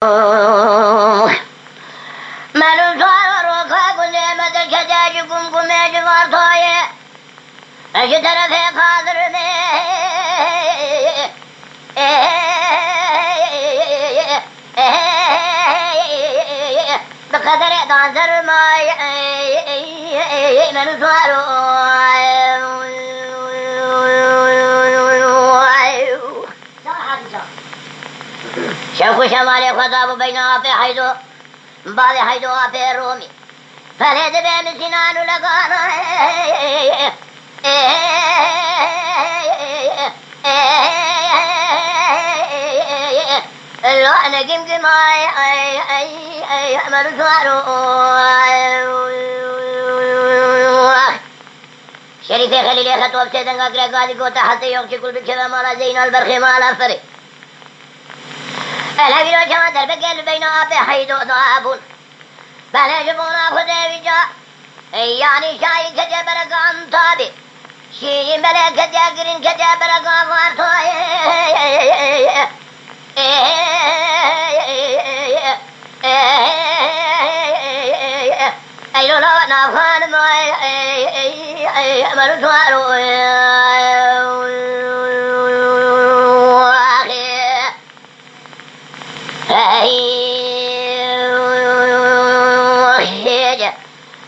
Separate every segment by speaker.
Speaker 1: من صار كل مدى كتاجكم كميج غرطاية أجتر في قادر بقدر تنظر ما من صار شوق شمالي خطاب بين في حيث بعض حيث في الرومي فليت بين سنان لقانا لو أنا قمت معي أمر صاروا شريفي خليلي خطوب سيدن قاقري قادي قوتا حتى يوكشي كل بكذا مالا زين البرخي مالا فري الهبي لو شما دربك بين أبي حيث ضعبون بل يجبون خذي بجاء يعني شاي كجبرك عن طابي شيء ملك كجاقرين كجبرك عفارتوي أي لو نافان ماي أمر سوارو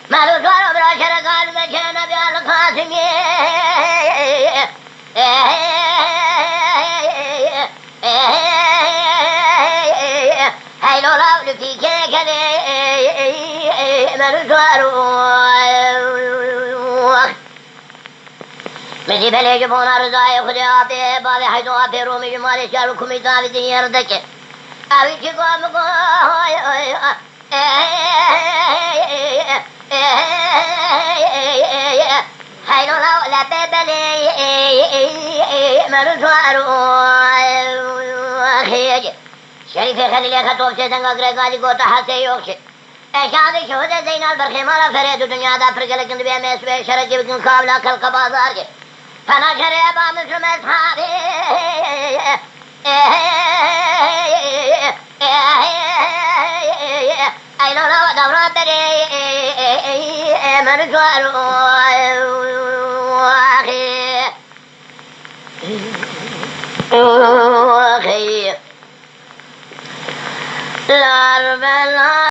Speaker 1: مالو سوارو براشر قال مجان بيال قاسم هاي لو لاو لكي كده مالو سوارو مزي بلي جبونا رضاي خدي آبي بابي حيثو آبي رومي جمالي شارو كمي تابي دي يردك أبي چكو مكو هاي لو لاو لبي بلي مالو سوارو خيج شريفي خليلي خطوب سيدن قاقري قادي قوتا حسي يوكشي شادي شهودة زين البرخي مالا فريد دنيا دا فرقلكن دبيا ميسوي شرقي بكن قابلا خلق بازار کے فنا شريبا مثل مصحابي اي لو لو دورا بري من سوارو اخي لا ربنا